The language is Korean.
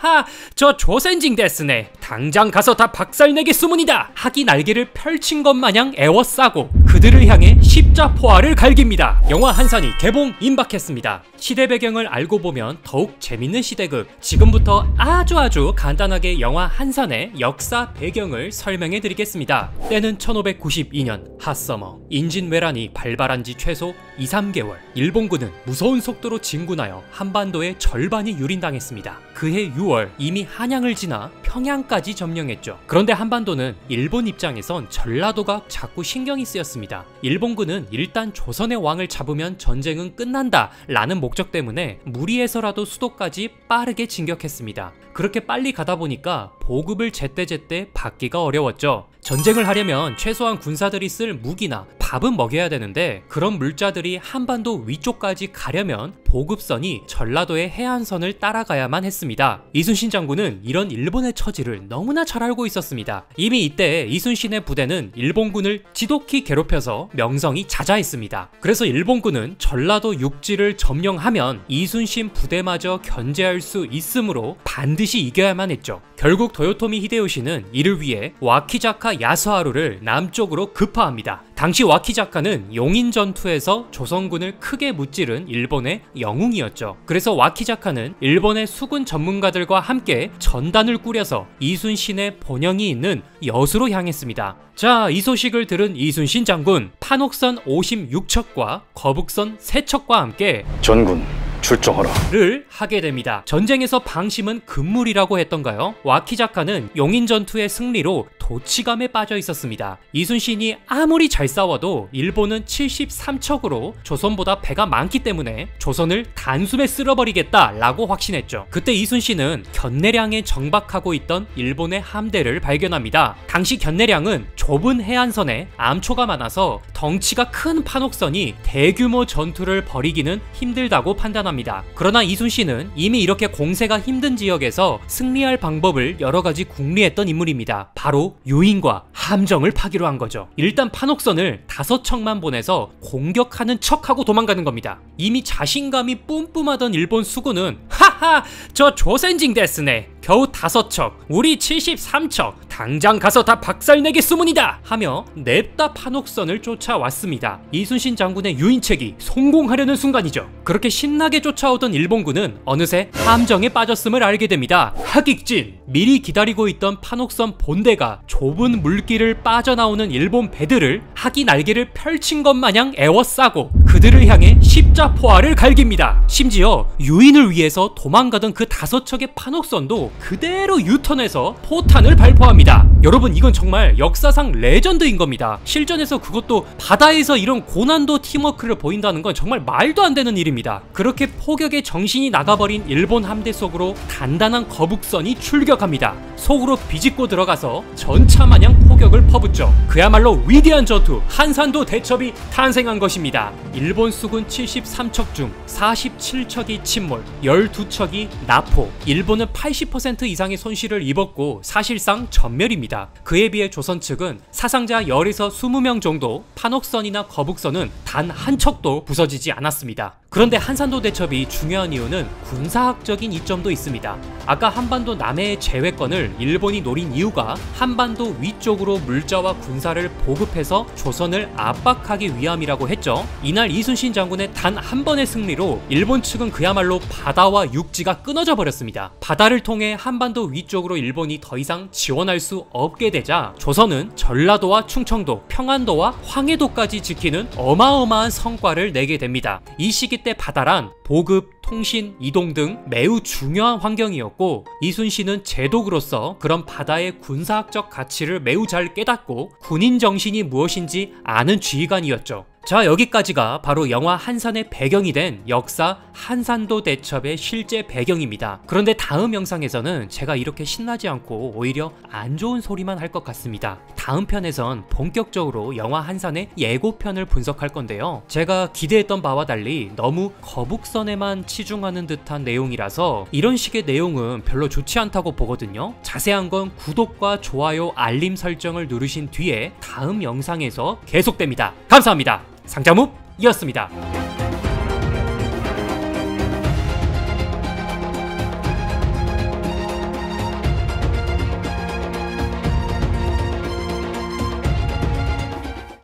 하하, 저 조센징 데스네. 당장 가서 다 박살내겠소문이다. 학이 날개를 펼친 것 마냥 애워싸고 그들을 향해 십자포화를 갈깁니다. 영화 한산이 개봉 임박했습니다. 시대 배경을 알고 보면 더욱 재밌는 시대극. 지금부터 아주 간단하게 영화 한산의 역사 배경을 설명해 드리겠습니다. 때는 1592년 핫서머. 인진왜란이 발발한 지 최소 2~3개월. 일본군은 무서운 속도로 진군하여 한반도의 절반이 유린당했습니다. 그해 6월 이미 한양을 지나 평양까지 점령했죠. 그런데 한반도는 일본 입장에선 전라도가 자꾸 신경이 쓰였습니다. 일본군은 일단 조선의 왕을 잡으면 전쟁은 끝난다 라는 목적 때문에 무리해서라도 수도까지 빠르게 진격했습니다. 그렇게 빨리 가다 보니까 보급을 제때제때 받기가 어려웠죠. 전쟁을 하려면 최소한 군사들이 쓸 무기나 밥은 먹여야 되는데 그런 물자들이 한반도 위쪽까지 가려면 보급선이 전라도의 해안선을 따라가야만 했습니다. 이순신 장군은 이런 일본의 처지를 너무나 잘 알고 있었습니다. 이미 이때 이순신의 부대는 일본군을 지독히 괴롭혀서 명성이 자자했습니다. 그래서 일본군은 전라도 육지를 점령하면 이순신 부대마저 견제할 수 있으므로 반드시 이겨야만 했죠. 결국 도요토미 히데요시는 이를 위해 와키자카 야스하루를 남쪽으로 급파합니다. 당시 와키자카는 용인 전투에서 조선군을 크게 무찌른 일본의 영웅이었죠. 그래서 와키자카는 일본의 수군 전문가들과 함께 전단을 꾸려서 이순신의 본영이 있는 여수로 향했습니다. 자, 이 소식을 들은 이순신 장군 판옥선 56척과 거북선 3척과 함께 전군 출정하라 를 하게 됩니다. 전쟁에서 방심은 금물이라고 했던가요? 와키자카는 용인 전투의 승리로 도치감에 빠져 있었습니다. 이순신이 아무리 잘 싸워도 일본은 73척으로 조선보다 배가 많기 때문에 조선을 단숨에 쓸어버리겠다 라고 확신했죠. 그때 이순신은 견내량에 정박하고 있던 일본의 함대를 발견합니다. 당시 견내량은 좁은 해안선에 암초가 많아서 덩치가 큰 판옥선이 대규모 전투를 벌이기는 힘들다고 판단합니다. 그러나 이순신은 이미 이렇게 공세가 힘든 지역에서 승리할 방법을 여러 가지 궁리했던 인물입니다. 바로 유인과 함정을 파기로 한 거죠. 일단 판옥선을 5척만 보내서 공격하는 척하고 도망가는 겁니다. 이미 자신감이 뿜뿜하던 일본 수군은 하하, 저 조센징 데스네. 겨우 5척, 우리 73척, 당장 가서 다 박살내겠소문이다 하며 냅다 판옥선을 쫓아왔습니다. 이순신 장군의 유인책이 성공하려는 순간이죠. 그렇게 신나게 쫓아오던 일본군은 어느새 함정에 빠졌음을 알게 됩니다. 하객진! 미리 기다리고 있던 판옥선 본대가 좁은 물길을 빠져나오는 일본 배들을 학이 날개를 펼친 것 마냥 애워싸고 그들을 향해 십자포화를 갈깁니다. 심지어 유인을 위해서 도망가던 그 5척의 판옥선도 그대로 유턴해서 포탄을 발포합니다. 여러분, 이건 정말 역사상 레전드인 겁니다. 실전에서 그것도 바다에서 이런 고난도 팀워크를 보인다는 건 정말 말도 안 되는 일입니다. 그렇게 포격에 정신이 나가버린 일본 함대 속으로 단단한 거북선이 출격합니다. 속으로 비집고 들어가서 전차마냥 포격을 퍼붓죠. 그야말로 위대한 전투 한산도 대첩이 탄생한 것입니다. 일본 수군 73척 중 47척이 침몰, 12척이 나포. 일본은 80% 이상의 손실을 입었고 사실상 전멸입니다. 그에 비해 조선 측은 사상자 10에서 20명 정도, 판옥선이나 거북선은 단 한 척도 부서지지 않았습니다. 그런데 한산도 대첩이 중요한 이유는 군사학적인 이점도 있습니다. 아까 한반도 남해의 제외권을 일본이 노린 이유가 한반도 위쪽으로 물자와 군사를 보급해서 조선을 압박하기 위함이라고 했죠. 이날 이순신 장군의 단 한 번의 승리로 일본 측은 그야말로 바다와 육지가 끊어져 버렸습니다. 바다를 통해 한반도 위쪽으로 일본이 더 이상 지원할 수 없게 되자 조선은 전라도와 충청도, 평안도와 황해도까지 지키는 어마어마한 성과를 내게 됩니다. 이 시기 때 바다란 보급, 통신, 이동 등 매우 중요한 환경이었고 이순신은 제독으로서 그런 바다의 군사학적 가치를 매우 잘 깨닫고 군인 정신이 무엇인지 아는 지휘관이었죠. 자, 여기까지가 바로 영화 한산의 배경이 된 역사 한산도 대첩의 실제 배경입니다. 그런데 다음 영상에서는 제가 이렇게 신나지 않고 오히려 안 좋은 소리만 할 것 같습니다. 다음 편에선 본격적으로 영화 한산의 예고편을 분석할 건데요. 제가 기대했던 바와 달리 너무 거북선에만 치중하는 듯한 내용이라서 이런 식의 내용은 별로 좋지 않다고 보거든요. 자세한 건 구독과 좋아요, 알림 설정을 누르신 뒤에 다음 영상에서 계속됩니다. 감사합니다. 상자묵이었습니다.